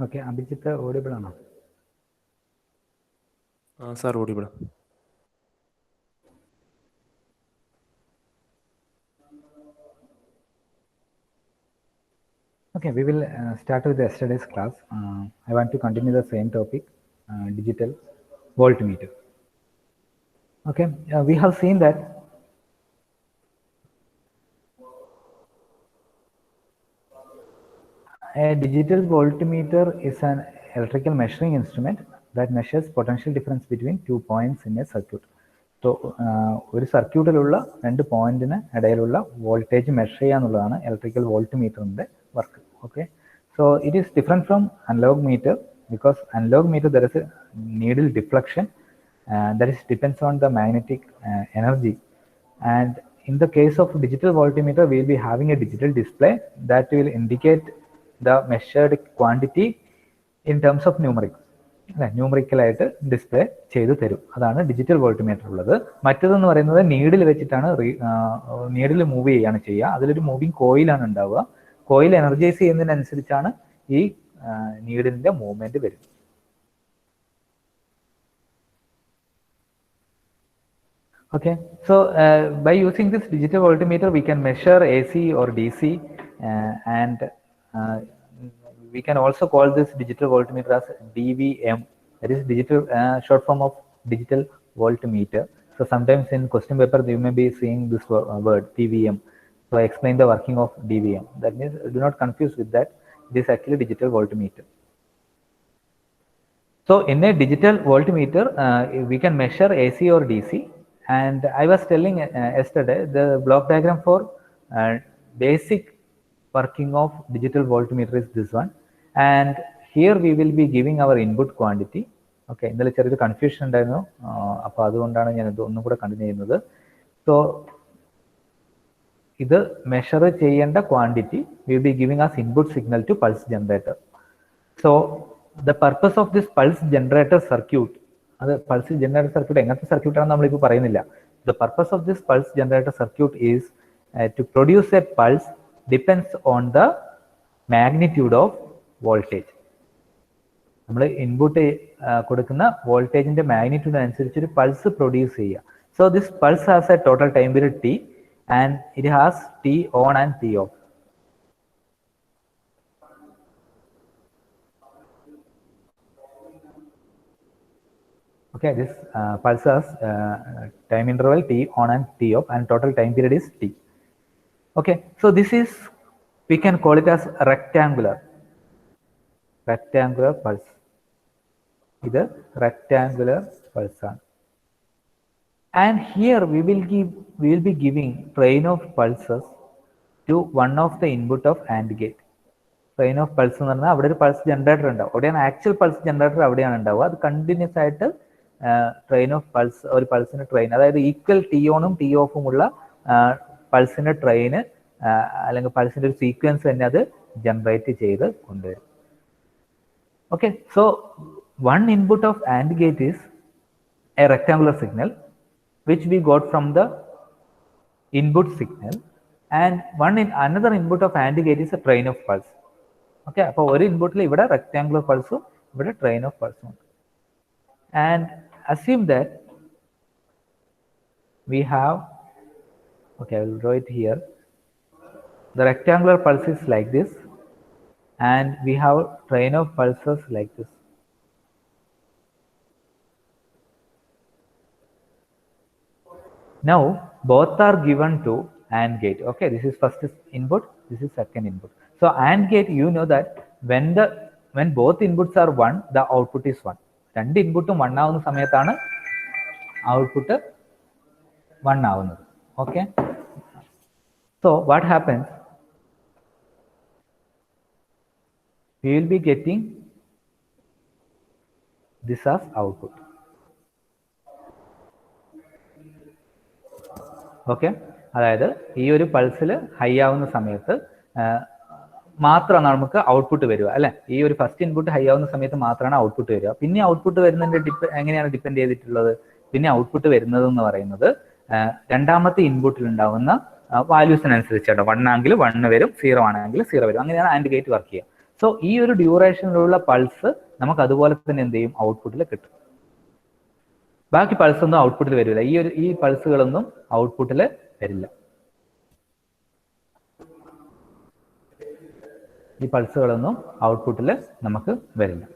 Okay, Abhijith audible ആണോ? Sir audible. Okay, we will start with yesterday's class. I want to continue the same topic, digital voltmeter. Okay, we have seen that a digital voltmeter is an electrical measuring instrument that measures potential difference between 2 points in a circuit. So, ഒരു സർക്യൂട്ടിലുള്ള രണ്ട് പോയിന്റിന് ഇടയിലുള്ള voltage measure ചെയ്യുക എന്നുള്ളതാണ് electrical വോൾട്ട്മീറ്ററിന്റെ വർക്ക്. Okay, so it is different from analog meter because analog meter there is a needle deflection that is depends on the magnetic energy, and in the case of digital voltmeter we will be having a digital display that will indicate the measured quantity in terms of numeric. അല്ലെ, ന്യൂമറിക്കലായിട്ട് display ചെയ്ത് തരും. അതാണ് digital voltmeter ഉള്ളത്. മറ്റേതെന്ന് പറയുന്നത് needle വെച്ചിട്ടാണ് needle move ചെയ്യാണ് ചെയ്യുക. അതിലൊരു മൂവിങ് കോയിലാണ് ഉണ്ടാവുക. കോയിൽ എനർജൈസ് ചെയ്യുന്നതിനനുസരിച്ചാണ് ഈ നീഡിലിന്റെ മൂവ്മെന്റ് വരും. Okay, so by using this digital voltmeter we can measure AC or DC, and we can also call this digital voltmeter as DVM, that is digital short form of digital voltmeter. So sometimes in question paper you may be seeing this word DVM. So I explain the working of DVM. That means do not confuse with that. It is actually digital voltmeter. So in a digital voltmeter we can measure AC or DC, and I was telling yesterday the block diagram for basic working of digital voltmeter is this one, and here we will be giving our input quantity. Okay, ഇന്നലെ ചെറിയൊരു confusion ഉണ്ടായിരുന്നു, അപ്പോൾ അതുകൊണ്ടാണ് ഞാൻ ഇത് ഒന്നും കൂടെ continue ചെയ്യുന്നത്. സോ ഇത് മെഷർ ചെയ്യേണ്ട quantity will be giving us input signal to pulse generator. So the purpose of this pulse generator circuit, അത് പൾസ് ജനറേറ്റർ സർക്യൂട്ട് എങ്ങനത്തെ സർക്യൂട്ടാണെന്ന് നമ്മളിപ്പോൾ പറയുന്നില്ല. The purpose of this pulse generator circuit is to produce a pulse depends on the magnitude of voltage. നമ്മൾ input കൊടുക്കുന്ന വോൾട്ടേജിന്റെ magnitude അനുസരിച്ച് ഒരു pulse produce ചെയ്യുക. So this pulse has A total time period T, and it has T on and T of. Okay, this pulse has time interval t on and t off, and total time period is t. Okay, so this is, we can call it as rectangular pulse. This rectangular pulse, and here we will be giving train of pulses to one of the input of AND gate. Train of pulse എന്ന് പറഞ്ഞാൽ അവിടെ ഒരു pulse generator ഉണ്ടാവും. അവിടെയാണ് actual pulse generator അവിടെയാണ് ഉണ്ടാവുക. അത് continuous ആയിട്ട് ട്രെയിൻ ഓഫ് പൾസ്, ഒരു പൾസിന് ട്രെയിൻ, അതായത് ഈക്വൽ ടി ഓണും ടി ഓഫും ഉള്ള പൾസിന്റെ ട്രെയിന് അല്ലെങ്കിൽ പൾസിന്റെ ഒരു സീക്വൻസ് തന്നെ അത് ജനറേറ്റ് ചെയ്ത് കൊണ്ടുവരും. Okay, so one input of AND gate is A rectangular signal which we got from the input signal, and another input of AND gate is a train of pulse. Okay, അപ്പോൾ ഒരു ഇൻപുട്ടിൽ ഇവിടെ rectangular പൾസും ഇവിടെ train of പൾസും ഉണ്ട്. And assume that we have, okay, I will draw it here. The rectangular pulse is like this, and we have train of pulses like this. Now both are given to AND gate. Okay, this is first input, this is second input. So AND gate, you know that when both inputs are 1, the output is 1. രണ്ട് ഇൻപുട്ടും 1 ആവുന്ന സമയത്താണ് output 1 ആവുന്നത്. Okay, so what happens, we will be getting this as output. Okay, അതായത് ഈ ഒരു പൾസിൽ high ആവുന്ന സമയത്ത് മാത്രമാണ് നമുക്ക് ഔട്ട്പുട്ട് വരിക, അല്ലെ? ഈ ഒരു ഫസ്റ്റ് ഇൻപുട്ട് ഹൈ ആവുന്ന സമയത്ത് മാത്രമാണ് ഔട്ട്പുട്ട് വരിക. പിന്നെ ഔട്ട്പുട്ട് വരുന്നതിന്റെ എങ്ങനെയാണ് ഡിപ്പെൻഡ് ചെയ്തിട്ടുള്ളത്? പിന്നെ ഔട്ട്പുട്ട് വരുന്നത് എന്ന് പറയുന്നത് രണ്ടാമത്തെ ഇൻപുട്ടിൽ ഉണ്ടാവുന്ന വാല്യൂസിനനുസരിച്ചാണ്. 1 ആണെങ്കിൽ 1 വരും, 0 ആണെങ്കിൽ 0 വരും. അങ്ങനെയാണ് AND ഗേറ്റ് വർക്ക് ചെയ്യുക. സോ ഈ ഒരു ഡ്യൂറേഷനിലുള്ള പൾസ് നമുക്ക് അതുപോലെ തന്നെ എന്ത് ചെയ്യും, ഔട്ട്പുട്ടിൽ കിട്ടും. ബാക്കി പൾസ് ഒന്നും ഔട്ട്പുട്ടിൽ വരില്ല. ഈ പൾസുകളൊന്നും ഔട്ട്പുട്ടിൽ വരില്ല. ഈ പൾസുകളൊന്നും ഔട്ട്പുട്ടിൽ നമുക്ക് വരില്ല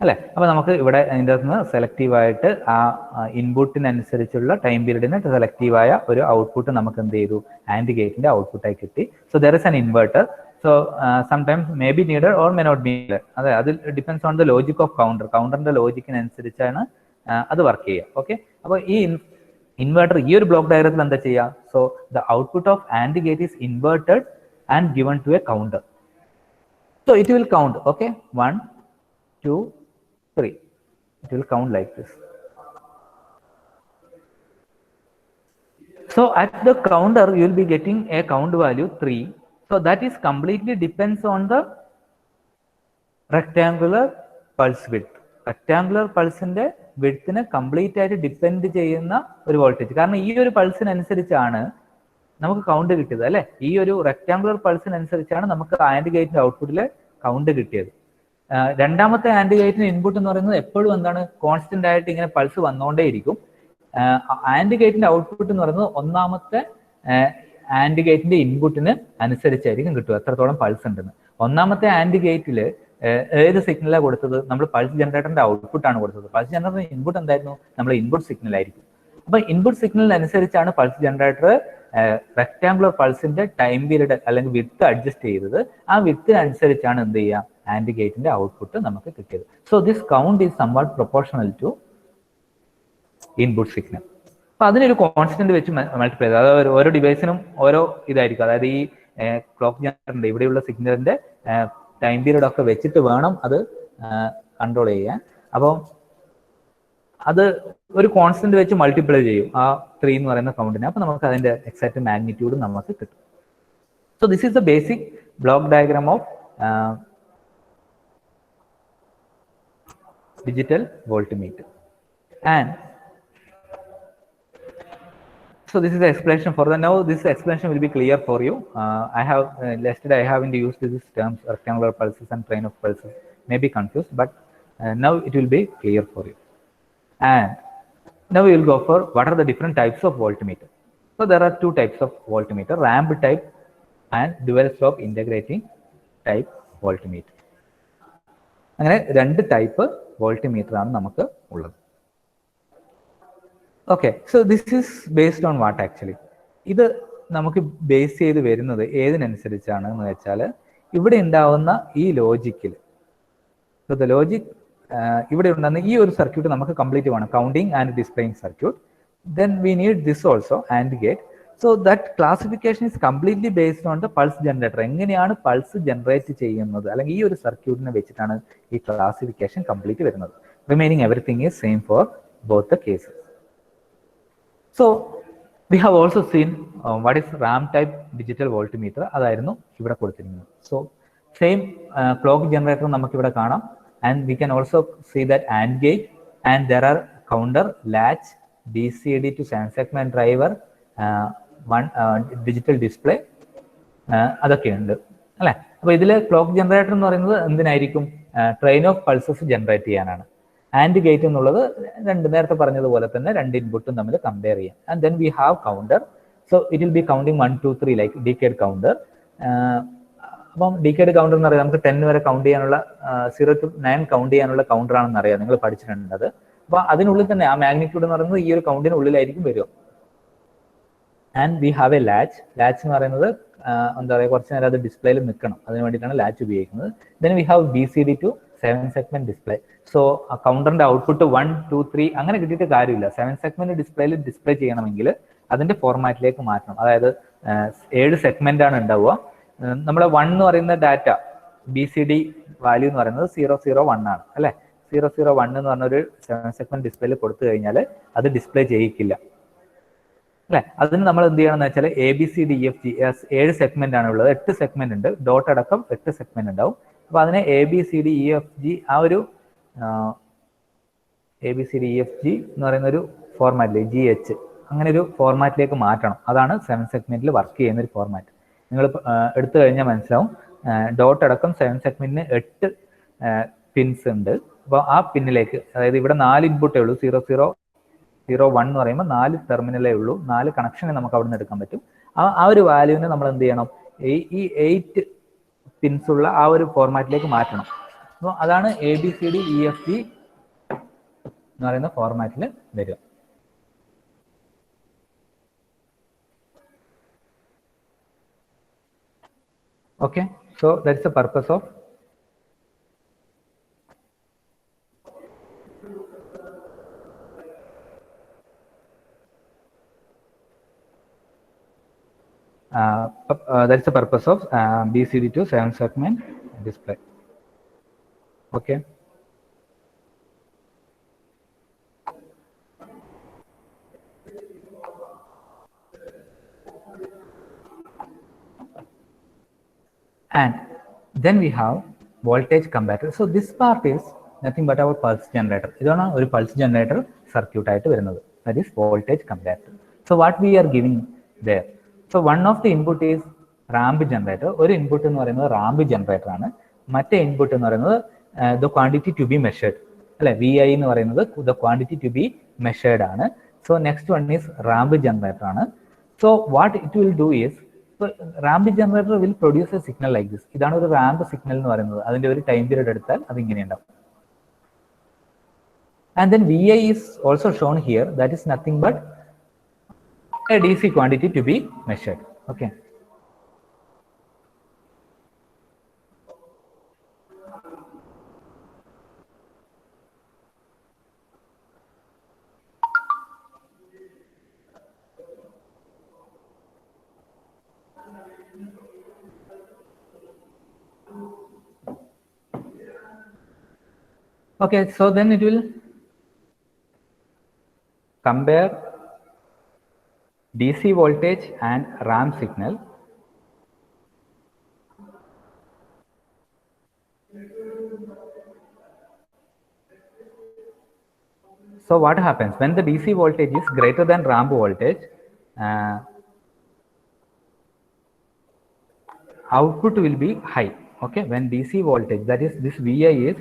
അല്ലേ. അപ്പോൾ നമുക്ക് ഇവിടെ അതിൻ്റെ അകത്ത് സെലക്റ്റീവായിട്ട് ആ ഇൻപുട്ടിനനുസരിച്ചുള്ള ടൈം പീരീഡിന് സെലക്റ്റീവായ ഒരു ഔട്ട്പുട്ട് നമുക്ക് എന്ത് ചെയ്തു, ആൻഡ് ഗേറ്റിന്റെ ഔട്ട്പുട്ടായി കിട്ടി. So there is an inverter. So sometimes may be needed or may not be needed. അതെ, അത് depends on the logic of counter. കൗണ്ടറിന്റെ ലോജിക്കിനനുസരിച്ചാണ് അത് വർക്ക് ചെയ്യുക. ഓക്കെ, അപ്പോൾ ഈ ഇൻവെർട്ടർ ഈ ഒരു ബ്ലോക്ക് ഡയഗ്രത്തിൽ എന്താ ചെയ്യുക? So the output of and gate is inverted and given to a counter. So it will count. Okay, 1 2 3. It will count like this. So at the counter you will be getting a count value 3. So that is completely depends on the rectangular pulse width. Rectangular pulse ന്റെ widthനെ complete ആയിട്ട് depend ചെയ്യുന്ന ഒരു voltage. കാരണം ഈ ഒരു പൾസിനനുസരിച്ചാണ് നമുക്ക് count കിട്ടിയത് അല്ലെ. ഈ ഒരു റെക്ടാങ്കുലർ പൾസിനനുസരിച്ചാണ് നമുക്ക് ആൻഡ് ഗേറ്റിന്റെ ഔട്ട്പുട്ടിൽ കൗണ്ട് കിട്ടിയത്. രണ്ടാമത്തെ ആൻഡ് ഗേറ്റിന് ഇൻപുട്ട് എന്ന് പറയുന്നത് എപ്പോഴും എന്താണ്, കോൺസ്റ്റന്റ് ആയിട്ട് ഇങ്ങനെ പൾസ് വന്നുകൊണ്ടേയിരിക്കും. ആൻഡ് ഗേറ്റിന്റെ ഔട്ട്പുട്ട് എന്ന് പറയുന്നത് ഒന്നാമത്തെ ആൻഡ് ഗേറ്റിന്റെ ഇൻപുട്ടിന് അനുസരിച്ചായിരിക്കും കിട്ടുക, എത്രത്തോളം പൾസ് ഉണ്ടെന്ന്. ഒന്നാമത്തെ ആൻഡ് ഗേറ്റിൽ ഏത് സിഗ്നലാണ് കൊടുത്തത്? നമ്മൾ പൾസ് ജനറേറ്ററിന്റെ ഔട്ട്പുട്ടാണ് കൊടുത്തത്. പൾസ് ജനറേറ്ററിന്റെ ഇൻപുട്ട് എന്തായിരുന്നു? നമ്മൾ ഇൻപുട്ട് സിഗ്നൽ ആയിരിക്കും. അപ്പൊ ഇൻപുട്ട് സിഗ്നലിനനുസരിച്ചാണ് പൾസ് ജനറേറ്റർ റെക്ടാങ്കുലർ പൾസിന്റെ ടൈം പീരീഡ് അല്ലെങ്കിൽ വിത്ത് അഡ്ജസ്റ്റ് ചെയ്തത്. ആ വിത്തിനനുസരിച്ചാണ് എന്ത് ചെയ്യുക, ആൻഡ് ഗേറ്റിന്റെ ഔട്ട്പുട്ട് നമുക്ക് കിട്ടിയത്. So this count is somewhat proportional to input signal. അപ്പൊ അതിനൊരു കോൺസ്റ്റന്റ് വെച്ച് മൾട്ടിപ്ലൈ ചെയ്ത്, അതായത് ഓരോ ഡിവൈസിനും ഓരോ ഇതായിരിക്കും. അതായത് ഈ ക്ലോക്ക് ജനറേറ്ററിന്റെ ഇവിടെയുള്ള സിഗ്നലിന്റെ ടൈം പീരീഡ് ഒക്കെ വെച്ചിട്ട് വേണം അത് കൺട്രോൾ ചെയ്യാൻ. അപ്പോൾ അത് ഒരു കോൺസ്റ്റന്റ് വെച്ച് മൾട്ടിപ്ലൈ ചെയ്യും ആ 3 എന്ന് പറയുന്ന കൗണ്ടിനെ. അപ്പൊ നമുക്ക് അതിന്റെ എക്സാക്ട് മാഗ്നിറ്റ്യൂഡ് നമുക്ക് കിട്ടും. So this is the basic block diagram of digital voltmeter. And so this is the explanation for the now. This explanation will be clear for you. I have yesterday I haven't used these terms, rectangular pulses and plane of pulses, may be confused, but now it will be clear for you. And now we will go for what are the different types of voltmeter. So there are 2 types of voltmeter, ramp type and dual slope integrating type voltmeter. അങ്ങനെ 2 type voltmeter ആണ് നമുക്ക് ഉള്ളത്. Okay, so this is based on what actually? ഇത് നമുക്ക് base ചെയ്ത് വരുന്നത് ഏതിനനുസരിച്ചാണ് എന്ന് വെച്ചാൽ, ഇവിടെ ഉണ്ടാവുന്ന ഈ ലോജിക്കിൽ, ദ ലോജിക് ഇവിടെ ഉണ്ടാകുന്ന ഈ ഒരു സർക്യൂട്ട് നമുക്ക് കംപ്ലീറ്റ് വേണം, counting and displaying circuit. Then we need this also, and gate. So that classification is completely based on the pulse generator. എങ്ങനെയാണ് പൾസ് ജനറേറ്റ് ചെയ്യുന്നത്, അല്ലെങ്കിൽ ഈ ഒരു സർക്യൂട്ടിനെ വെച്ചിട്ടാണ് ഈ ക്ലാസിഫിക്കേഷൻ കംപ്ലീറ്റ് വരുന്നത്. Remaining everything is same for both the cases. So we have also scene what is Ram type digital voltmeter. അതായിരുന്നു ഇവിടെ കൊടുത്തിരിക്കുന്നത്. സോ സെയിം ക്ലോക്ക് ജനറേറ്റർ നമുക്ക് ഇവിടെ കാണാം. And we can also see that and gate and there are counter, latch, BCD to 7 segment driver, digital display, അതൊക്കെ ഉണ്ട് അല്ലെ. അപ്പൊ ഇതിലെ ക്ലോക്ക് ജനറേറ്റർ എന്ന് പറയുന്നത് എന്തിനായിരിക്കും? ട്രെയിൻ ഓഫ് പൾസസ് ജനറേറ്റ് ചെയ്യാനാണ്. ആൻഡ് ഗേറ്റ് എന്നുള്ളത് നേരത്തെ പറഞ്ഞതുപോലെ തന്നെ 2 ഇൻപുട്ടും തമ്മിൽ കമ്പയർ ചെയ്യാം. And then we have counter. So it will be counting 1 2 3 like decade counter. അപ്പം ഡീക്കേഡ് കൗണ്ടർ എന്ന് പറയുന്നത് നമുക്ക് 10 വരെ കൗണ്ട് ചെയ്യാനുള്ള 0 to 9 കൗണ്ട് ചെയ്യാനുള്ള കൗണ്ടർ ആണെന്ന് അറിയാം, നിങ്ങൾ പഠിച്ചിട്ടുണ്ട്. അപ്പൊ അതിനുള്ളിൽ തന്നെ ആ മാഗ്നിറ്റ്യൂഡ് എന്ന് പറയുന്നത് ഈ ഒരു കൗണ്ടിനുള്ളിലായിരിക്കും വരിക. And we have A latch. Latch എന്ന് പറയുന്നത് എന്താ പറയുക, കുറച്ച് നേരം അത് ഡിസ്പ്ലേയിൽ നിൽക്കണം, അതിന് വേണ്ടിയിട്ടാണ് ലാച്ച് ഉപയോഗിക്കുന്നത്. Then we have BCD to 7 segment display. So കൗണ്ടറിന്റെ ഔട്ട്പുട്ട് 1 2 3 അങ്ങനെ കിട്ടിയിട്ട് കാര്യമില്ല. 7 segment ഡിസ്പ്ലേയിൽ ഡിസ്പ്ലേ ചെയ്യണമെങ്കിൽ അതിന്റെ ഫോർമാറ്റിലേക്ക് മാറ്റണം. അതായത് 7 സെഗ്മെന്റ് ആണ് ഉണ്ടാവുക. നമ്മുടെ 1 എന്ന് പറയുന്ന ഡാറ്റ BCD വാല്യൂ എന്ന് പറയുന്നത് 001 ആണ് അല്ലെ. 001 എന്ന് പറഞ്ഞൊരു 7 segment ഡിസ്പ്ലേയിൽ കൊടുത്തു കഴിഞ്ഞാൽ അത് ഡിസ്പ്ലേ ചെയ്യിക്കില്ല അല്ലെ. അതിന് നമ്മൾ എന്ത് ചെയ്യണം എന്ന് വെച്ചാൽ ABCDEFG 7 സെഗ്മെന്റ് ആണ് ഉള്ളത്, 8 സെഗ്മെന്റ് ഉണ്ട്, ഡോട്ട് അടക്കം 8 സെഗ്മെന്റ് ഉണ്ടാവും. അപ്പൊ അതിനെ ABCDEFG ആ ഒരു ABCDEFG എന്ന് പറയുന്ന ഒരു ഫോർമാറ്റിലേക്ക് GH അങ്ങനെ ഒരു ഫോർമാറ്റിലേക്ക് മാറ്റണം. അതാണ് 7 സെഗ്മെന്റിൽ വർക്ക് ചെയ്യുന്ന ഒരു ഫോർമാറ്റ്. നിങ്ങൾ എടുത്തു കഴിഞ്ഞാൽ മനസ്സിലാവും. ഡോട്ട് അടക്കം 7 സെഗ്മെന്റിന് 8 പിൻസ് ഉണ്ട്. അപ്പോൾ ആ പിന്നിലേക്ക്, അതായത് ഇവിടെ 4 ഇൻപുട്ടേ ഉള്ളൂ, 0 0 0 1 എന്ന് പറയുമ്പോൾ 4 ടെർമിനലേ ഉള്ളൂ, 4 കണക്ഷനെ നമുക്ക് അവിടെ നിന്ന് എടുക്കാൻ പറ്റും. ആ ഒരു വാല്യൂവിനെ നമ്മൾ എന്ത് ചെയ്യണം, ഈ 8 പിൻസ് ഉള്ള ആ ഒരു ഫോർമാറ്റിലേക്ക് മാറ്റണം. അപ്പോൾ അതാണ് ABCDEFG എന്ന് പറയുന്ന ഫോർമാറ്റിൽ വരിക. Okay, so that's the purpose of that's the purpose of BCD to 7 segment display. Okay. And then we have voltage comparator. So this part is nothing but our pulse generator. ഇതാണ് ഒരു pulse generator circuit ആയിട്ട് വരുന്നത്. That is voltage comparator. So what we are giving there. So one of the input is ramp generator. ഒരു input എന്ന് പറയുന്നത് ramp generator ആണ്. മറ്റേ input എന്ന് പറയുന്നത് the quantity to be measured. അല്ലെ, VI എന്ന് പറയുന്നത് the quantity to be measured ആണ്. So next one is ramp generator ആണ്. So what it will do is, so ramp generator will produce a signal like this. ഇതാണ് ഒരു ramp signal എന്ന് പറയുന്നത്. അതിന്റെ ഒരു ടൈം പീരീഡ് എടുത്താൽ അത് ഇങ്ങനെ ഉണ്ടാവും. And then VI is also shown here. That is nothing but a DC quantity to be measured. Okay. Okay, so then it will compare DC voltage and ramp signal. So what happens when the DC voltage is greater than ramp voltage? Output will be high. Okay, when DC voltage, that is this VI is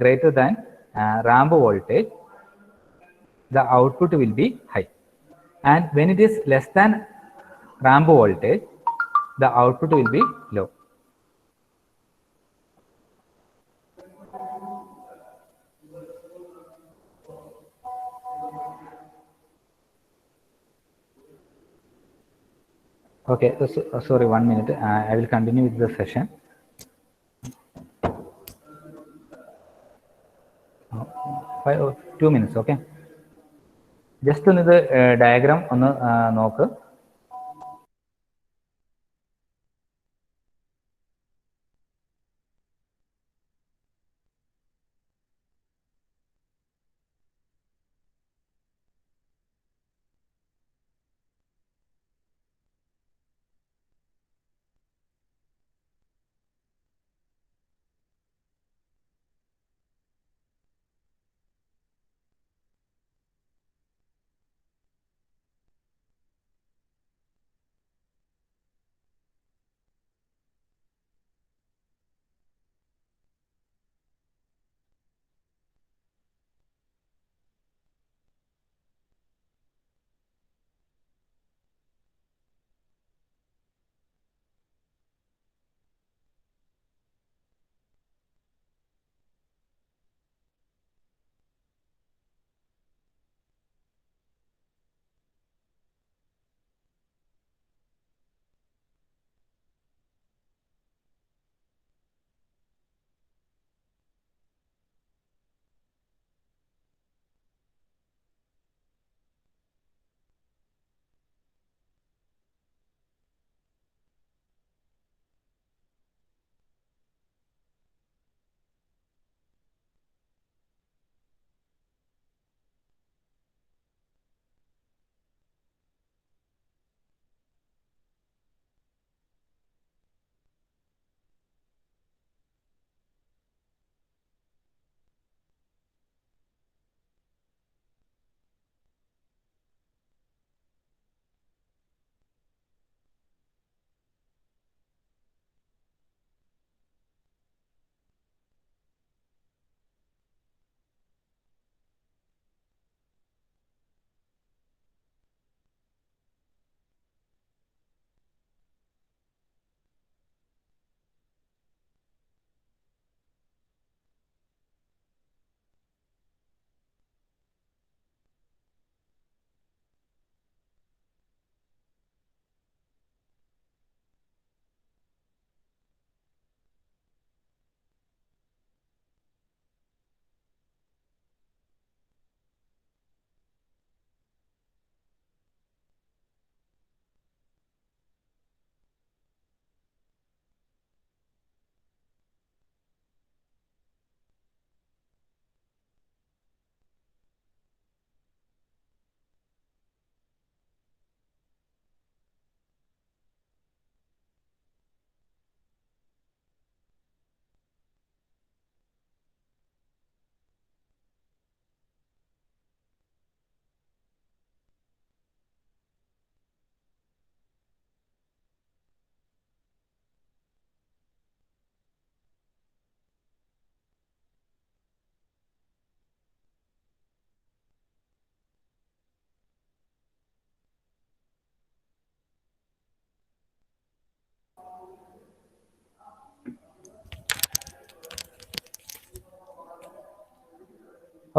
greater than ramp voltage, the output will be high. And when it is less than ramp voltage, the output will be low. Okay, so, sorry, 1 minute. I will continue with the session. 2 minutes, okay. Just on the diagram on the നോക്ക്.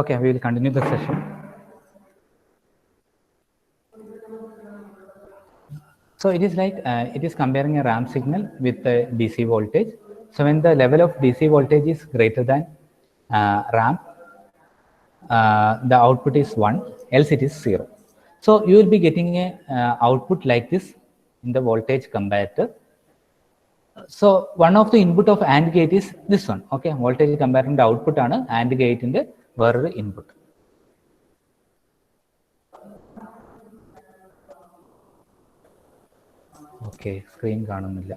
Okay, we will continue the session. So it is like it is comparing a ramp signal with a DC voltage. So when the level of DC voltage is greater than ramp, the output is 1, else it is 0. So you will be getting a output like this in the voltage comparator. So one of the input of AND gate is this one. Okay, voltage comparator output ആണ് AND gate ന്റെ വേറൊരു input. Okay, screen കാണുന്നില്ല.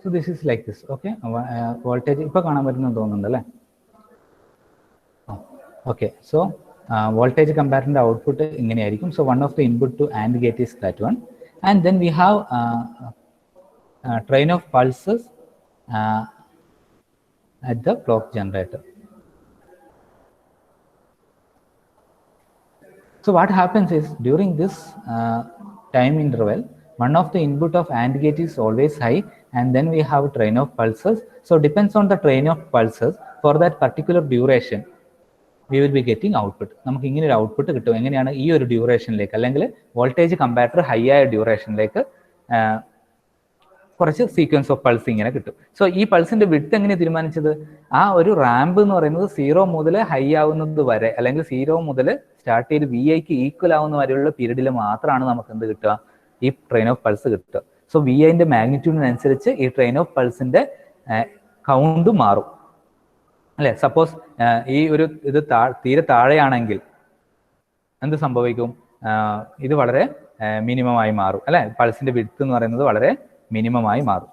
So this is like this. Okay, voltage ഇപ്പോൾ കാണാൻ പറ്റുമെന്ന് തോന്നുന്നുണ്ടല്ലേ? Okay, so voltage comparator output ഇങ്ങനെയായിരിക്കും. So one of the input to AND gate is that one, and then we have train of pulses at the clock generator. So what happens is during this time interval, one of the input of AND gate is always high, and then we have train of pulses. So depends on the train of pulses for that particular duration. We will be getting output. നമുക്ക് ഇങ്ങനെ ഒരു output കിട്ടും. എങ്ങനെയാണ് ഈ ഒരു ഡ്യൂറേഷനിലേക്ക് അല്ലെങ്കിൽ voltage comparator high ആയ ഡ്യൂറേഷനിലേക്ക് കുറച്ച് സീക്വൻസ് ഓഫ് പൾസ് ഇങ്ങനെ കിട്ടും. സോ ഈ പൾസിന്റെ വിഡ്ത്ത് എങ്ങനെ തീരുമാനിച്ചത്? ആ ഒരു റാമ്പ് എന്ന് പറയുന്നത് 0 മുതൽ ഹൈ ആവുന്നത് വരെ അല്ലെങ്കിൽ 0 മുതൽ സ്റ്റാർട്ട് ചെയ്ത് വി ഐക്ക് ഈക്വൽ ആവുന്ന വരെയുള്ള പീരീഡിൽ മാത്രമാണ് നമുക്ക് എന്ത് കിട്ടുക? ഈ ട്രെയിൻ ഓഫ് പൾസ് കിട്ടുക. സോ വി ഐന്റെ മാഗ്നിറ്റ്യൂഡിനനുസരിച്ച് ഈ ട്രെയിൻ ഓഫ് പൾസിന്റെ കൗണ്ട് മാറും അല്ലെ. സപ്പോസ് ഈ ഒരു ഇത് തീരെ താഴെയാണെങ്കിൽ എന്ത് സംഭവിക്കും? ഇത് വളരെ മിനിമമായി മാറും അല്ലെ. പൾസിന്റെ വിഡ്ത്ത് എന്ന് പറയുന്നത് വളരെ മിനിമമായി മാറും.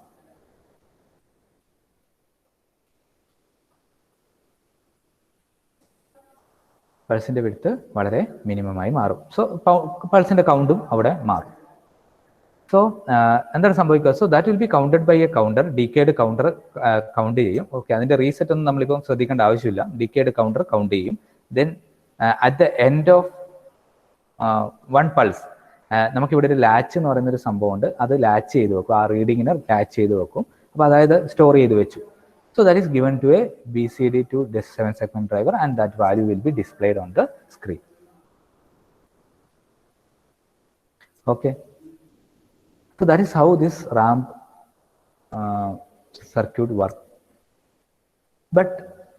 പൾസിന്റെ വിഡ്ത്ത് വളരെ മിനിമമായി മാറും. സോ പൾസിന്റെ കൗണ്ടും അവിടെ മാറും. സോ എന്താണ് സംഭവിക്കുക? So that will be counted by a counter. Decade counter count ചെയ്യും. ഓക്കെ, അതിന്റെ റീസെറ്റ് ഒന്നും നമ്മളിപ്പോൾ ശ്രദ്ധിക്കേണ്ട ആവശ്യമില്ല. ഡിക്കേഡ് കൗണ്ടർ കൗണ്ട് ചെയ്യും. Then at the end of one pulse നമുക്കിവിടെ ഒരു ലാച്ച് എന്ന് പറയുന്ന ഒരു സംഭവം ഉണ്ട്. അത് ലാച്ച് ചെയ്ത് വെക്കും. ആ റീഡിങ്ങിനെ ലാച്ച് ചെയ്ത് വെക്കും. അപ്പോൾ അതായത് സ്റ്റോർ ചെയ്ത് വെച്ചു. So that is given to a BCD to this 7-segment driver, and that value will be displayed on the screen. Okay. So that is how this ramp circuit works. But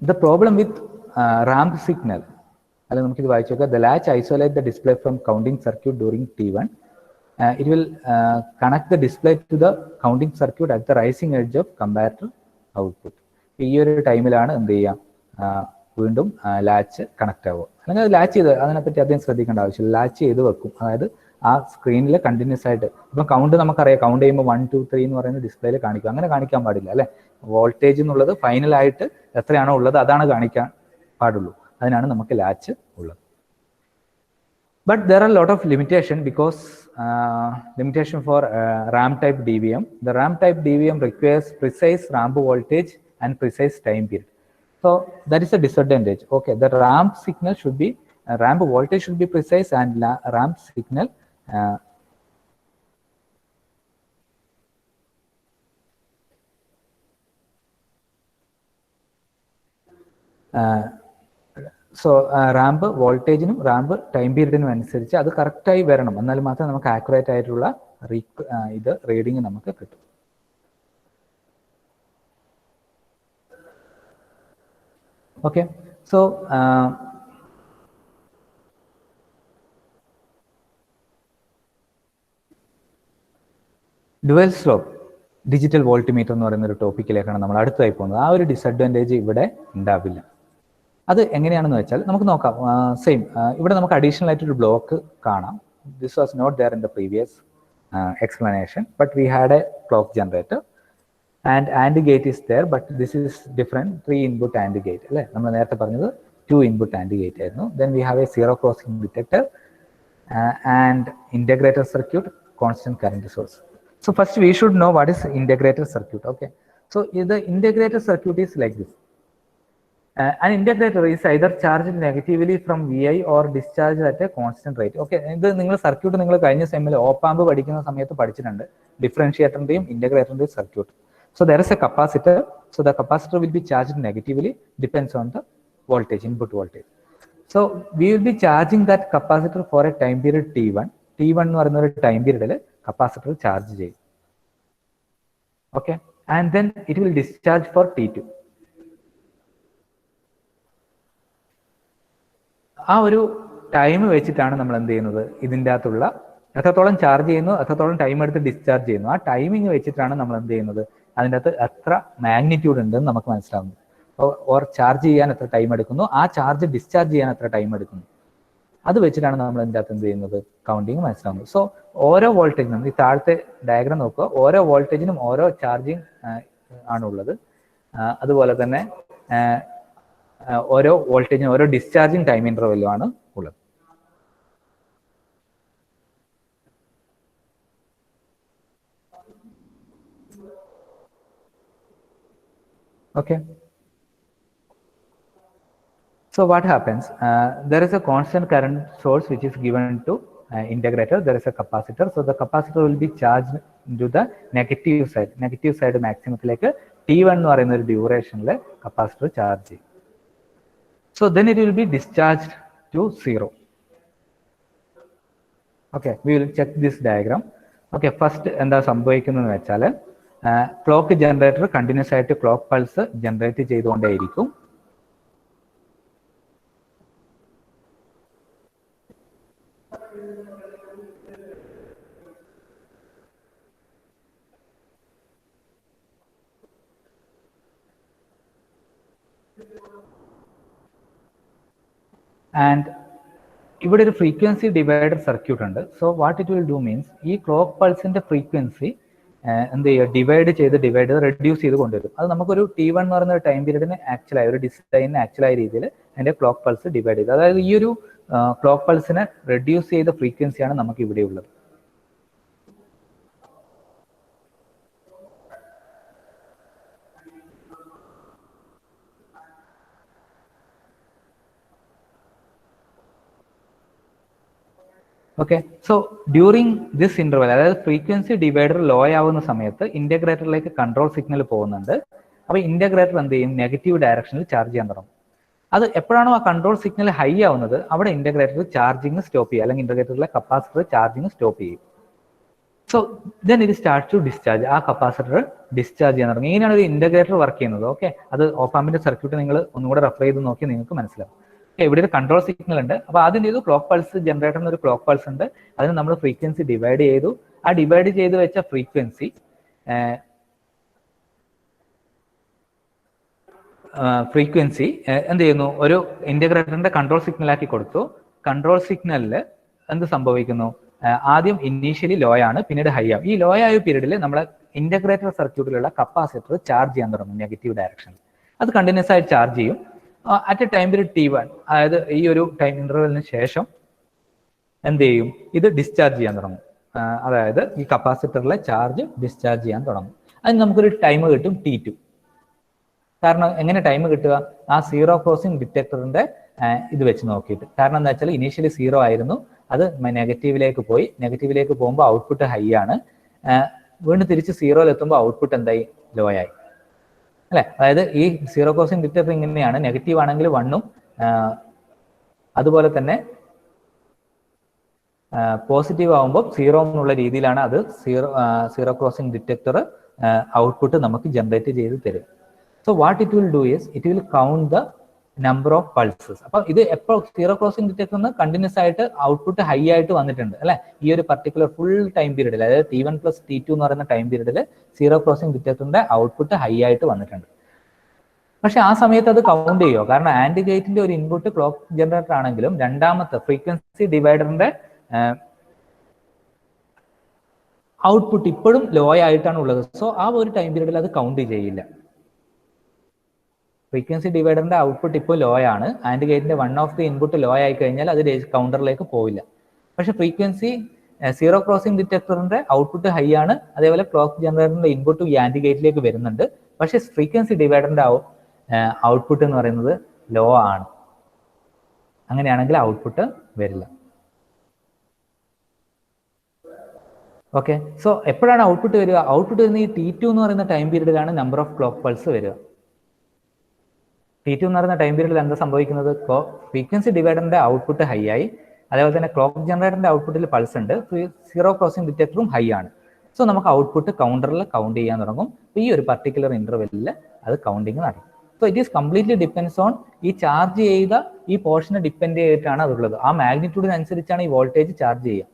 the problem with ramp signal, the latch isolates the display from counting circuit during T1. It will connect the display to the counting circuit at the rising edge of comparator output. ഈ ഒരു ടൈമിലാണ് എന്ത് ചെയ്യാം? വീണ്ടും latch connect ആവുക. അല്ലെങ്കിൽ അത് latch ചെയ്ത് അതിനെപ്പറ്റി അധികം ശ്രദ്ധിക്കേണ്ട ആവശ്യമില്ല. ലാച്ച് ചെയ്ത് വെക്കും. അതായത് ആ സ്ക്രീനിൽ കണ്ടിന്യൂസ് ആയിട്ട് ഇപ്പം കൗണ്ട് നമുക്കറിയാം. കൗണ്ട് ചെയ്യുമ്പോൾ 1, 2, 3 എന്ന് പറയുന്ന ഡിസ്പ്ലേയിൽ കാണിക്കും. അങ്ങനെ കാണിക്കാൻ പാടില്ല അല്ലെ. വോൾട്ടേജ് എന്നുള്ളത് ഫൈനലായിട്ട് എത്രയാണോ ഉള്ളത് അതാണ് കാണിക്കാൻ പാടുള്ളൂ. അതിനാണ് നമുക്ക് ലാച്ച് ഉള്ളത്. But there are a lot of limitation because limitation for ramp type DVM. The ramp type DVM requires precise ramp voltage and precise time period. So that is a disadvantage. Okay, the ramp signal should be ramp voltage should be precise, and ramp signal so ramp വോൾട്ടേജിനും ramp time പീരീഡിനും അനുസരിച്ച് അത് കറക്റ്റായി വരണം. എന്നാൽ മാത്രമേ നമുക്ക് accurate ആയിട്ടുള്ള ഇത് റീഡിങ് നമുക്ക് കിട്ടും. Okay, so dual slope digital voltmeter എന്ന് പറയുന്ന ഒരു ടോപ്പിക്കിലേക്കാണ് നമ്മൾ അടുത്തായി പോകുന്നത്. ആ ഒരു ഡിസഡ്വാൻറ്റേജ് ഇവിടെ ഉണ്ടാവില്ല. അത് എങ്ങനെയാണെന്ന് വെച്ചാൽ നമുക്ക് നോക്കാം. സെയിം ഇവിടെ നമുക്ക് അഡീഷണൽ ആയിട്ടൊരു ബ്ലോക്ക് കാണാം. This was not there in the previous explanation, but we had a clock generator and AND gate is there, but this is different. 3 input AND gate അല്ലേ. നമ്മൾ നേരത്തെ പറഞ്ഞത് 2 input AND gate ആയിരുന്നു. Then we have a zero crossing detector and integrator circuit, constant current source. So first we should know what is integrated circuit. Okay, so the integrated circuit is like this. An integrator is either charged negatively from Vi or discharged at a constant rate. Okay, ഇത് നിങ്ങൾ circuit നിങ്ങൾ കഴിഞ്ഞ സെമ്മിൽ op amp പഠിക്കുന്ന സമയത്ത് പഠിച്ചിട്ടുണ്ട്, ഡിഫറൻഷിയേറ്ററിന്റെയും ഇന്റഗ്രേറ്ററിന്റെയും circuit. So there is a capacitor. So the capacitor will be charged negatively, depends on the voltage, input voltage. So we will be charging that capacitor for a time period T1. T1 എന്ന് പറയുന്ന ഒരു time പീരീഡിൽ capacitor charge ചെയ്യും. Okay, and then it will discharge for T2. ആ ഒരു time വെച്ചിട്ടാണ് നമ്മൾ എന്ത് ചെയ്യുന്നത്, ഇതിൻ്റെ അകത്തുള്ള എത്രത്തോളം ചാർജ് ചെയ്യുന്നു, എത്രത്തോളം ടൈം എടുത്ത് ഡിസ്ചാർജ് ചെയ്യുന്നു, ആ ടൈമിങ് വെച്ചിട്ടാണ് നമ്മൾ എന്ത് ചെയ്യുന്നത്, അതിൻ്റെ അകത്ത് എത്ര മാഗ്നിറ്റ്യൂഡ് ഉണ്ടെന്ന് നമുക്ക് മനസ്സിലാവുന്നു. ഓർ ചാർജ് ചെയ്യാൻ എത്ര ടൈം എടുക്കുന്നു, ആ ചാർജ് ഡിസ്ചാർജ് ചെയ്യാൻ എത്ര ടൈം എടുക്കുന്നു, അത് വെച്ചിട്ടാണ് നമ്മൾ ഇതിൻ്റെ അകത്ത് എന്ത് ചെയ്യുന്നത്, കൗണ്ടിങ് മനസ്സിലാവുന്നത്. സോ ഓരോ വോൾട്ടേജിനും, ഈ താഴത്തെ ഡയഗ്രാം നോക്കുക, ഓരോ വോൾട്ടേജിനും ഓരോ ചാർജിങ് ആണുള്ളത്. അതുപോലെ തന്നെ ഓരോ വോൾട്ടേജിനും ഓരോ ഡിസ്ചാർജിങ് ടൈം ഇന്റർവെല്ലും ആണ് ഉള്ളത്. Okay, so what happens, there is a constant current source which is given to integrator. There is a capacitor, so the capacitor will be charged into the negative side maximumത്തിലേക്ക് T1 എന്ന് പറയുന്ന ഒരു ഡ്യൂറേഷനിൽ capacitor charge ചെയ്യും. So then it will be discharged to 0. Okay, we will check this diagram. Okay, first എന്താ സംഭവിക്കുന്നതെന്ന് വെച്ചാൽ, clock generator continuous ആയിട്ട് clock pulse generate ചെയ്തുകൊണ്ടേയിരിക്കും. And ഇവിടെ ഒരു ഫ്രീക്വൻസി ഡിവൈഡർ സർക്യൂട്ട് ഉണ്ട്. So what it will do means, ഈ clock പൾസിന്റെ frequency എന്ത് ചെയ്യുക, ഡിവൈഡ് ചെയ്ത് റെഡ്യൂസ് ചെയ്ത് കൊണ്ടുവരും. അത് നമുക്കൊരു T1 എന്ന് പറയുന്ന ഒരു ടൈം പീരീഡിന് ആക്ച്വലായി, ഒരു ഡിസൈനിന് ആക്ച്വലായ രീതിയിൽ അതിന്റെ ക്ലോക്ക് പൾസ് ഡിവൈഡ് ചെയ്ത്, അതായത് ഈ ഒരു ക്ലോക്ക് പൾസിനെ റെഡ്യൂസ് ചെയ്ത ഫ്രീക്വൻസിയാണ് നമുക്ക് ഇവിടെ ഉള്ളത്. Okay, so during this interval, അതായത് ഫ്രീക്വൻസി ഡിവൈഡർ ലോ ആവുന്ന സമയത്ത് ഇന്റഗ്രേറ്ററിലേക്ക് കൺട്രോൾ സിഗ്നൽ പോകുന്നുണ്ട്. അപ്പൊ ഇന്റഗ്രേറ്റർ എന്ത് ചെയ്യും, നെഗറ്റീവ് ഡയറക്ഷനിൽ ചാർജ് ചെയ്യാൻ തുടങ്ങും. അത് എപ്പോഴാണോ ആ കൺട്രോൾ സിഗ്നൽ ഹൈ ആവുന്നത്, അവിടെ ഇന്റഗ്രേറ്റർ ചാർജിങ് സ്റ്റോപ്പ് ചെയ്യും, അല്ലെങ്കിൽ ഇന്റഗ്രേറ്ററിലെ കപ്പാസിറ്റർ ചാർജിങ് സ്റ്റോപ്പ് ചെയ്യും. So then it start to discharge, ആ കപ്പാസിറ്റർ ഡിസ്ചാർജ് ചെയ്യാൻ തുടങ്ങി. ഇങ്ങനെയാണ് ഒരു ഇന്റഗ്രേറ്റർ വർക്ക് ചെയ്യുന്നത്. ഓക്കെ, അത് ഓപ്പാമ്പിന്റെ സർക്യൂട്ട് നിങ്ങൾ ഒന്നുകൂടെ റെഫർ ചെയ്ത് നോക്കി നിങ്ങൾക്ക് മനസ്സിലാവും. ഇവിടെ ഒരു കൺട്രോൾ സിഗ്നൽ ഉണ്ട്. അപ്പൊ ആദ്യം ചെയ്തു, ക്ലോക്ക് പൾസ് ജനറേറ്ററിന് ഒരു ക്ലോക്ക് പൾസ് ഉണ്ട്, അതിന് നമ്മൾ ഫ്രീക്വൻസി ഡിവൈഡ് ചെയ്തു. ആ ഡിവൈഡ് ചെയ്ത് വെച്ച ഫ്രീക്വൻസി എന്ത് ചെയ്യുന്നു, ഒരു ഇന്റഗ്രേറ്ററിന്റെ കൺട്രോൾ സിഗ്നലാക്കി കൊടുത്തു. കൺട്രോൾ സിഗ്നലിൽ എന്ത് സംഭവിക്കുന്നു, ആദ്യം ഇനീഷ്യലി ലോ ആണ്, പിന്നീട് ഹൈ ആവും. ഈ ലോ ആയ പീരീഡിൽ നമ്മുടെ ഇന്റഗ്രേറ്റർ സർക്യൂട്ടിലുള്ള കപ്പാസിറ്റർ ചാർജ് ചെയ്യാൻ തുടങ്ങും നെഗറ്റീവ് ഡയറക്ഷനിൽ. അത് കണ്ടിന്യൂസ് ആയി ചാർജ് ചെയ്യും. At A time period T1, അതായത് ഈ ഒരു ടൈം ഇന്റർവെലിന് ശേഷം എന്ത് ചെയ്യും, ഇത് ഡിസ്ചാർജ് ചെയ്യാൻ തുടങ്ങും. അതായത് ഈ കപ്പാസിറ്ററിലെ ചാർജ് ഡിസ്ചാർജ് ചെയ്യാൻ തുടങ്ങും. അതിന് നമുക്കൊരു ടൈം കിട്ടും T2. കാരണം എങ്ങനെ ടൈം കിട്ടുക, ആ സീറോ ക്രോസിംഗ് ഡിറ്റക്ടറിന്റെ ഇത് വെച്ച് നോക്കിയിട്ട്. കാരണം എന്താ വെച്ചാൽ ഇനീഷ്യലി 0 ആയിരുന്നു, അത് നെഗറ്റീവിലേക്ക് പോയി. നെഗറ്റീവിലേക്ക് പോകുമ്പോൾ ഔട്ട്പുട്ട് ഹൈ ആണ്, വീണ്ടും തിരിച്ച് 0 എത്തുമ്പോൾ ഔട്ട്പുട്ട് എന്തായി, ലോ ആയി അല്ലെ. അതായത് ഈ സീറോ ക്രോസിംഗ് ഡിറ്റക്ടർ ഇങ്ങനെയാണ്, നെഗറ്റീവ് ആണെങ്കിൽ 1ഉം അതുപോലെ തന്നെ പോസിറ്റീവ് ആകുമ്പോൾ 0 എന്നുള്ള രീതിയിലാണ് അത് സീറോ ക്രോസിംഗ് ഡിറ്റക്ടർ ഔട്ട്പുട്ട് നമുക്ക് ജനറേറ്റ് ചെയ്ത് തരും. So what it will do is, it will count the number of pulses. അപ്പൊ ഇത് എപ്പോൾ സീറോ ക്രോസിംഗ് ഡിറ്റക്ടറിന് കണ്ടിന്യൂസ് ആയിട്ട് ഔട്ട്പുട്ട് ഹൈ ആയിട്ട് വന്നിട്ടുണ്ട് അല്ലെ, ഈ ഒരു പർട്ടിക്കുലർ ഫുൾ ടൈം പീരീഡിൽ, അതായത് T1 + T2 എന്ന് പറയുന്ന ടൈം പീരീഡിൽ സീറോ ക്രോസിംഗ് ഡിറ്റക്ടറിന്റെ ഔട്ട്പുട്ട് ഹൈ ആയിട്ട് വന്നിട്ടുണ്ട്. പക്ഷെ ആ സമയത്ത് അത് കൗണ്ട് ചെയ്യുമോ, കാരണം ആൻഡ് ഗേറ്റിന്റെ ഒരു ഇൻപുട്ട് ക്ലോക്ക് ജനറേറ്റർ ആണെങ്കിലും രണ്ടാമത്തെ ഫ്രീക്വൻസി ഡിവൈഡറിന്റെ ഔട്ട്പുട്ട് ഇപ്പോഴും ലോ ആയിട്ടാണ് ഉള്ളത്. സോ ആ ഒരു ടൈം പീരീഡിൽ അത് കൗണ്ട് ചെയ്യില്ല. ഫ്രീക്വൻസി ഡിവൈഡറിന്റെ ഔട്ട്പുട്ട് ഇപ്പോൾ ലോ ആണ്, ആൻഡ് ഗേറ്റിന്റെ one of the input low ആയി കഴിഞ്ഞാൽ അത് കൗണ്ടറിലേക്ക് പോവില്ല. പക്ഷെ ഫ്രീക്വൻസി സീറോ ക്രോസിംഗ് ഡിറ്റക്ടറിന്റെ ഔട്ട്പുട്ട് ഹൈ ആണ്, അതേപോലെ ക്ലോക്ക് ജനറേറ്ററിന്റെ ഇൻപുട്ട് ഈ ആൻഡ് ഗേറ്റിലേക്ക് വരുന്നുണ്ട്. പക്ഷെ ഫ്രീക്വൻസി ഡിവൈഡറിന്റെ ഔട്ട്പുട്ട് എന്ന് പറയുന്നത് ലോ ആണ്. അങ്ങനെയാണെങ്കിൽ ഔട്ട്പുട്ട് വരില്ല. ഓക്കെ, സോ എപ്പോഴാണ് ഔട്ട്പുട്ട് വരിക? ഔട്ട്പുട്ട് വരുന്ന ഈ T2 എന്ന് പറയുന്ന ടൈം പീരീഡിലാണ് നമ്പർ ഓഫ് ക്ലോക്ക് പൾസ് വരിക. T2 എന്ന് പറയുന്ന ടൈം പീരീഡിൽ എന്താ സംഭവിക്കുന്നത്? ഫ്രീക്വൻസി ഡിവൈഡറിന്റെ ഔട്ട്പുട്ട് ഹൈ ആയി, അതേപോലെ തന്നെ ക്ലോക്ക് ജനറേറ്ററിന്റെ ഔട്ട്പുട്ടിൽ പൾസ് ഉണ്ട്, സീറോ ക്രോസിംഗ് ഡിറ്റക്ടറും ഹൈ ആണ്. സോ നമുക്ക് ഔട്ട്പുട്ട് കൗണ്ടറിൽ കൗണ്ട് ചെയ്യാൻ തുടങ്ങും. ഈ ഒരു പർട്ടിക്കുലർ ഇന്റർവെല്ലിൽ അത് കൗണ്ടിങ് നടക്കും. So it is completely depends on ഈ ചാർജ് ചെയ്ത ഈ പോർഷനെ ഡിപ്പെൻഡ് ചെയ്തിട്ടാണ് അതുള്ളത്. ആ മാഗ്നിറ്റ്യൂഡിനനുസരിച്ചാണ് ഈ വോൾട്ടേജ് ചാർജ് ചെയ്യുക,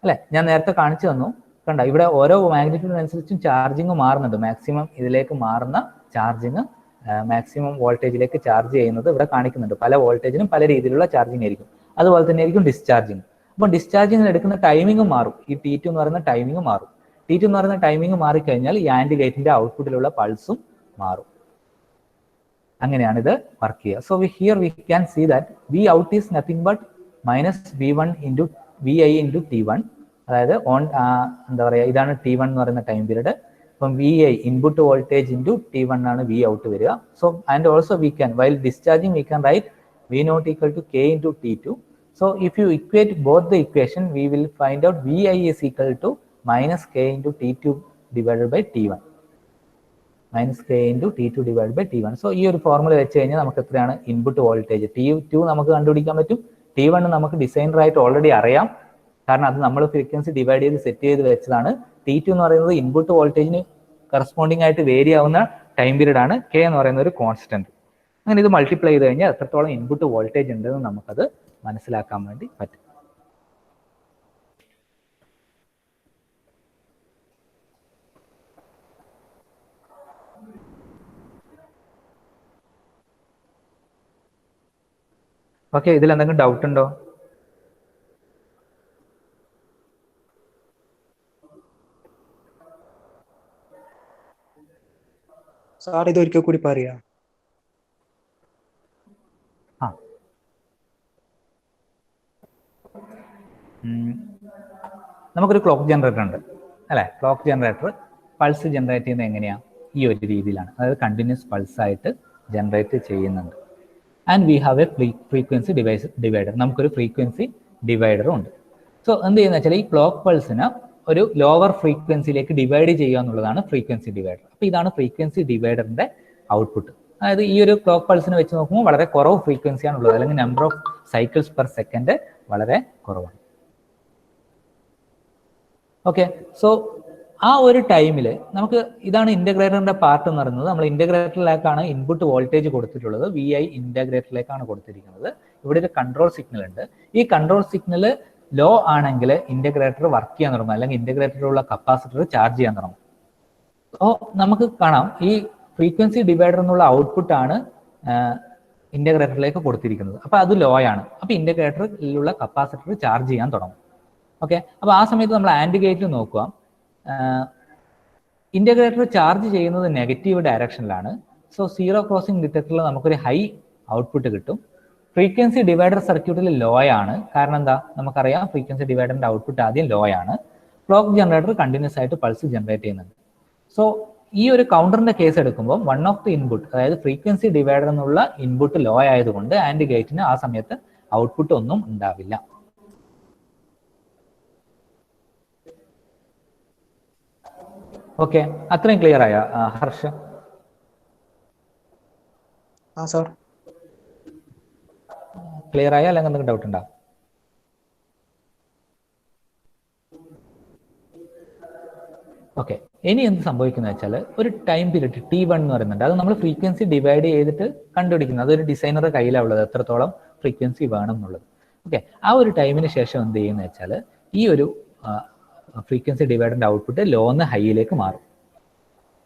അല്ലെ? ഞാൻ നേരത്തെ കാണിച്ചു തന്നു, കണ്ട ഇവിടെ ഓരോ മാഗ്നിറ്റ്യൂഡിനനുസരിച്ചും ചാർജിങ് മാറുന്നുണ്ട്. മാക്സിമം ഇതിലേക്ക് മാറുന്ന ചാർജിങ് മാക്സിമം വോൾട്ടേജിലേക്ക് ചാർജ് ചെയ്യുന്നത് ഇവിടെ കാണിക്കുന്നുണ്ട്. പല വോൾട്ടേജിനും പല രീതിയിലുള്ള ചാർജിങ് ആയിരിക്കും. അതുപോലെ തന്നെ ആയിരിക്കും ഡിസ്ചാർജിങ്. അപ്പോൾ ഡിസ്ചാർജിങ് എടുക്കുന്ന ടൈമിംഗ് മാറും. ഈ T2 എന്ന് പറയുന്ന ടൈമിംഗ് മാറും. T2 എന്ന് പറയുന്ന ടൈമിംഗ് മാറിക്കഴിഞ്ഞാൽ ഈ ആൻഡ് ഗേറ്റിന്റെ ഔട്ട്പുട്ടിലുള്ള പൾസും മാറും. അങ്ങനെയാണ് ഇത് വർക്ക് ചെയ്യുക. So here we can see that V out is nothing but -V1 into VI into T1. അതായത് എന്താ പറയുക, ഇതാണ് T1 എന്ന് പറയുന്ന ടൈം പീരീഡ്. അപ്പം VI input voltage into T1 ആണ് V ഔട്ട് വരിക. So and also we can while discharging we can write V0 equal to K into T2. So if you equate both the equation, we will find out VI is equal to -K into T2 divided by T1. -K into T2 divided by T1. So ഈ ഒരു formula വെച്ച് കഴിഞ്ഞാൽ നമുക്ക് എത്രയാണ് input voltage? T2 നമുക്ക് കണ്ടുപിടിക്കാൻ പറ്റും. T1 നമുക്ക് ഡിസൈനറായിട്ട് ഓൾറെഡി അറിയാം, കാരണം അത് നമ്മൾ ഫ്രീക്വൻസി ഡിവൈഡ് ചെയ്ത് സെറ്റ് ചെയ്ത് വെച്ചതാണ്. T2 എന്ന് പറയുന്നത് ഇൻപുട്ട് വോൾട്ടേജിന് കറസ്പോണ്ടിങ് ആയിട്ട് വേരി ആവുന്ന ടൈം പീരീഡ് ആണ്. K എന്ന് പറയുന്ന ഒരു കോൺസ്റ്റന്റ്. അങ്ങനെ ഇത് മൾട്ടിപ്ലൈ ചെയ്ത് കഴിഞ്ഞാൽ എത്രത്തോളം ഇൻപുട്ട് വോൾട്ടേജ് ഉണ്ടെന്ന് നമുക്കത് മനസ്സിലാക്കാൻ വേണ്ടി പറ്റും. ഓക്കെ, ഇതിൽ എന്തെങ്കിലും ഡൗട്ട് ഉണ്ടോ? സാർ ഇത് ഒരിക്കൽ കൂടി പറയാ. നമുക്കൊരു ക്ലോക്ക് ജനറേറ്റർ ഉണ്ട്, അല്ലെ? ക്ലോക്ക് ജനറേറ്റർ പൾസ് ജനറേറ്റ് ചെയ്യുന്നത് എങ്ങനെയാണ്? ഈ ഒരു രീതിയിലാണ്, അതായത് കണ്ടിന്യൂസ് പൾസ് ആയിട്ട് ജനറേറ്റ് ചെയ്യുന്നുണ്ട്. And we have A frequency divider. നമുക്കൊരു ഫ്രീക്വൻസി ഡിവൈഡറും ഉണ്ട്. സോ എന്ത് ചെയ്യുന്ന വെച്ചാൽ ഈ ക്ലോക്ക് പൾസിനെ ഒരു ലോവർ ഫ്രീക്വൻസിയിലേക്ക് ഡിവൈഡ് ചെയ്യുക എന്നുള്ളതാണ് ഫ്രീക്വൻസി ഡിവൈഡർ. അപ്പോൾ ഇതാണ് ഫ്രീക്വൻസി ഡിവൈഡറിന്റെ ഔട്ട്പുട്ട്. അതായത് ഈ ഒരു ക്ലോക്ക് പൾസിനെ വെച്ച് നോക്കുമ്പോൾ വളരെ കുറവ് ഫ്രീക്വൻസിയാണ് ഉള്ളത്, അല്ലെങ്കിൽ number of cycles per second വളരെ കുറവാണ്. ഓക്കെ, സോ ആ ഒരു ടൈമിൽ നമുക്ക് ഇതാണ് ഇന്റഗ്രേറ്ററിന്റെ പാർട്ട് എന്ന് പറയുന്നത്. നമ്മൾ ഇന്റഗ്രേറ്ററിലേക്കാണ് ഇൻപുട്ട് വോൾട്ടേജ് കൊടുത്തിട്ടുള്ളത്, VI ഇന്റഗ്രേറ്ററിലേക്കാണ് കൊടുത്തിരിക്കുന്നത്. ഇവിടെ ഒരു കൺട്രോൾ സിഗ്നൽ ഉണ്ട്. ഈ കൺട്രോൾ സിഗ്നൽ ലോ ആണെങ്കിൽ ഇന്റഗ്രേറ്റർ വർക്ക് ചെയ്യാൻ തുടങ്ങും, അല്ലെങ്കിൽ ഇന്റഗ്രേറ്ററിലുള്ള കപ്പാസിറ്റർ ചാർജ് ചെയ്യാൻ തുടങ്ങും. അപ്പോൾ നമുക്ക് കാണാം ഈ ഫ്രീക്വൻസി ഡിവൈഡർ എന്നുള്ള ഔട്ട്പുട്ട് ആണ് ഇന്റഗ്രേറ്ററിലേക്ക് കൊടുത്തിരിക്കുന്നത്. അപ്പോൾ അത് ലോ ആണ്. അപ്പോൾ ഇന്റഗ്രേറ്ററിലുള്ള കപ്പാസിറ്റർ ചാർജ് ചെയ്യാൻ തുടങ്ങും. ഓക്കെ, അപ്പോൾ ആ സമയത്ത് നമ്മൾ ആൻഡ് ഗേറ്റിൽ നോക്കുക, ഇന്റഗ്രേറ്റർ ചാർജ് ചെയ്യുന്നത് നെഗറ്റീവ് ഡയറക്ഷനിലാണ്. സോ സീറോ ക്രോസിംഗ് ഡിറ്റക്ടറിൽ നമുക്കൊരു ഹൈ ഔട്ട്പുട്ട് കിട്ടും. ഫ്രീക്വൻസി ഡിവൈഡർ സർക്യൂട്ടിൽ ലോ ആണ്. കാരണം എന്താ? നമുക്കറിയാം ഫ്രീക്വൻസി ഡിവൈഡറിന്റെ ഔട്ട്പുട്ട് ആദ്യം ലോ ആണ്. ക്ലോക്ക് ജനറേറ്റർ കണ്ടിന്യൂസ് ആയിട്ട് പൾസ് ജനറേറ്റ് ചെയ്യുന്നുണ്ട്. സോ ഈ ഒരു കൗണ്ടറിന്റെ കേസ് എടുക്കുമ്പോൾ വൺ ഓഫ് ദി ഇൻപുട്ട്, അതായത് ഫ്രീക്വൻസി ഡിവൈഡർ എന്നുള്ള ഇൻപുട്ട് ലോ ആയതുകൊണ്ട് ആൻഡ് ഗേറ്റിന് ആ സമയത്ത് ഔട്ട്പുട്ട് ഒന്നും ഉണ്ടാവില്ല. ഓക്കെ, അത്രയും ക്ലിയർ ആയ ഹർഷ? ക്ലിയർ ആയ, അല്ലെങ്കിൽ എന്തെങ്കിലും ഡൗട്ട് ഉണ്ടോ? ഓക്കെ, ഇനി എന്ത് സംഭവിക്കുന്ന വെച്ചാൽ ഒരു ടൈം പീരീഡ് T1 എന്ന് പറയുന്നുണ്ട്. അത് നമ്മൾ ഫ്രീക്വൻസി ഡിവൈഡ് ചെയ്തിട്ട് കണ്ടുപിടിക്കുന്നത്. അതൊരു ഡിസൈനറുടെ കയ്യിലാണ് ഉള്ളത്, എത്രത്തോളം ഫ്രീക്വൻസി വേണം എന്നുള്ളത്. ഓക്കെ, ആ ഒരു ടൈമിന് ശേഷം എന്ത് ചെയ്യുന്നത് വെച്ചാൽ ഈ ഒരു ഫ്രീക്വൻസി ഡിവൈഡറിന്റെ ഔട്ട്പുട്ട് ലോന്ന് ഹൈയിലേക്ക് മാറും.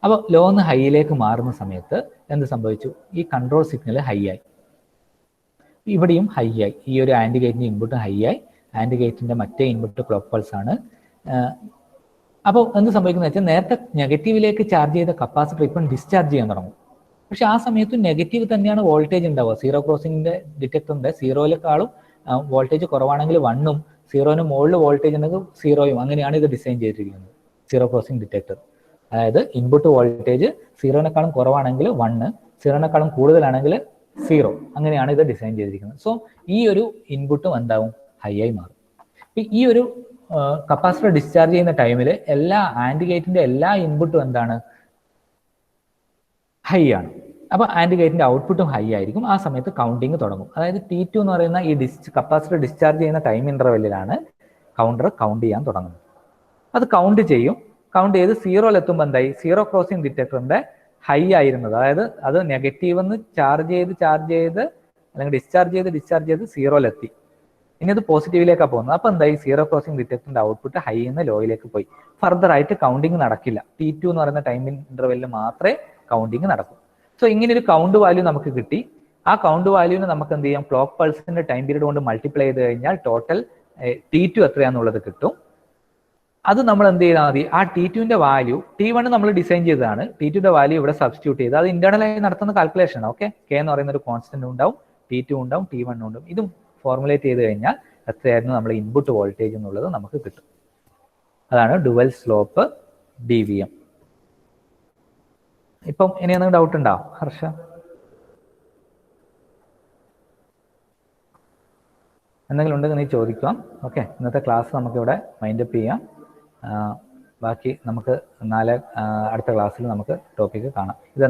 അപ്പോൾ ലോന്ന് ഹൈയിലേക്ക് മാറുന്ന സമയത്ത് എന്ത് സംഭവിച്ചു? ഈ കൺട്രോൾ സിഗ്നൽ ഹൈ ആയി, ഇവിടെയും ഹൈ ആയി. ഈ ഒരു ആൻഡ് ഗേറ്റിന്റെ ഇൻപുട്ട് ഹൈ ആയി, ആൻഡ് ഗേറ്റിന്റെ മറ്റേ ഇൻപുട്ട് ക്ലോക്ക് പൾസ് ആണ്. അപ്പോൾ എന്ത് സംഭവിക്കുന്നത് വെച്ചാൽ നേരത്തെ നെഗറ്റീവിലേക്ക് ചാർജ് ചെയ്ത കപ്പാസിറ്റർ ഇപ്പം ഡിസ്ചാർജ് ചെയ്യാൻ തുടങ്ങും. പക്ഷെ ആ സമയത്ത് നെഗറ്റീവ് തന്നെയാണ് വോൾട്ടേജ് ഉണ്ടാവുക. സീറോ ക്രോസിംഗിന്റെ ഡിറ്റക്ടറിന്റെ സീറോയിലേക്കാളും വോൾട്ടേജ് കുറവാണെങ്കിൽ 1ഉം സീറോന് മുകളിൽ വോൾട്ടേജ് ഉണ്ടെങ്കിൽ സീറോയും, അങ്ങനെയാണ് ഇത് ഡിസൈൻ ചെയ്തിരിക്കുന്നത് സീറോ ക്രോസിംഗ് ഡിറ്റക്ടർ. അതായത് ഇൻപുട്ട് വോൾട്ടേജ് സീറോനേക്കാളും കുറവാണെങ്കിൽ 1, സീറോനേക്കാളും കൂടുതലാണെങ്കിൽ 0, അങ്ങനെയാണ് ഇത് ഡിസൈൻ ചെയ്തിരിക്കുന്നത്. സോ ഈ ഒരു ഇൻപുട്ടും എന്താവും, ഹൈ ആയി മാറും. ഈ ഒരു കപ്പാസിറ്റർ ഡിസ്ചാർജ് ചെയ്യുന്ന ടൈമിൽ എല്ലാ ആൻഡ് ഗേറ്റിന്റെ എല്ലാ ഇൻപുട്ടും എന്താണ്, ഹൈ ആണ്. അപ്പൊ ആൻഡ് ഗേറ്റിന്റെ ഔട്ട്പുട്ടും ഹൈ ആയിരിക്കും. ആ സമയത്ത് കൗണ്ടിങ് തുടങ്ങും. അതായത് T2 എന്ന് പറയുന്ന ഈ കപ്പാസിറ്റർ ഡിസ്ചാർജ് ചെയ്യുന്ന ടൈം ഇന്റർവെല്ലിലാണ് കൗണ്ടർ കൗണ്ട് ചെയ്യാൻ തുടങ്ങുന്നത്. അത് കൗണ്ട് ചെയ്യും. കൗണ്ട് ചെയ്ത് 0 എത്തുമ്പോൾ എന്തായി, സീറോ ക്രോസിംഗ് ഡിറ്റക്ടറിന്റെ ഹൈ ആയിരുന്നത്, അതായത് അത് നെഗറ്റീവ് എന്ന് ചാർജ് ചെയ്ത് അല്ലെങ്കിൽ ഡിസ്ചാർജ് ചെയ്ത് 0 എത്തി. ഇനി അത് പോസിറ്റീവിലേക്കാണ് പോകുന്നത്. അപ്പൊ എന്തായി, സീറോ ക്രോസിംഗ് ഡിറ്റക്ടറിന്റെ ഔട്ട്പുട്ട് ഹൈ നിന്ന് ലോയിലേക്ക് പോയി. ഫർദർ ആയിട്ട് കൗണ്ടിങ് നടക്കില്ല. T2 എന്ന് പറയുന്ന ടൈം ഇന്റർവെല്ലിൽ മാത്രമേ കൗണ്ടിങ് നടക്കും. സോ ഇങ്ങനെ ഒരു കൗണ്ട് വാല്യൂ നമുക്ക് കിട്ടി. ആ കൗണ്ട് വാല്യൂവിന് നമുക്ക് എന്ത് ചെയ്യാം, ക്ലോക്ക് പൾസിന്റെ ടൈം പീരീഡ് കൊണ്ട് മൾട്ടിപ്ലൈ ചെയ്ത് കഴിഞ്ഞാൽ ടോട്ടൽ T2 എത്രയാണെന്നുള്ളത് കിട്ടും. അത് നമ്മൾ എന്ത് ചെയ്താൽ മതി, ആ T2ന്റെ വാല്യൂ, T1 നമ്മൾ ഡിസൈൻ ചെയ്തതാണ്, T2ന്റെ വാല്യൂ ഇവിടെ സബ്സ്റ്റിറ്റ്യൂട്ട് ചെയ്ത്, അത് ഇന്റേണലായി നടത്തുന്ന കാൽക്കുലേഷൻ ആണ്. ഓക്കെ, K എന്ന് പറയുന്ന ഒരു കോൺസ്റ്റന്റ് ഉണ്ടാവും, T2 ഉണ്ടാവും, T1 ഉണ്ടാവും. ഇതും ഫോർമുലേറ്റ് ചെയ്ത് കഴിഞ്ഞാൽ എത്രയായിരുന്നു നമ്മൾ ഇൻപുട്ട് വോൾട്ടേജ് എന്നുള്ളത് നമുക്ക് കിട്ടും. അതാണ് ഡുവൽ സ്ലോപ്പ് DVM. ഇപ്പം ഇനി എന്തെങ്കിലും ഡൗട്ട് ഉണ്ടോ ഹർഷ? എന്തെങ്കിലും ഉണ്ടെങ്കിൽ നീ ചോദിക്കാം. ഓക്കെ, ഇന്നത്തെ ക്ലാസ് നമുക്കിവിടെ മൈൻഡപ്പ് ചെയ്യാം. ബാക്കി നമുക്ക് അടുത്ത ക്ലാസ്സിൽ നമുക്ക് ടോപ്പിക്ക് കാണാം. ഇതെന്താ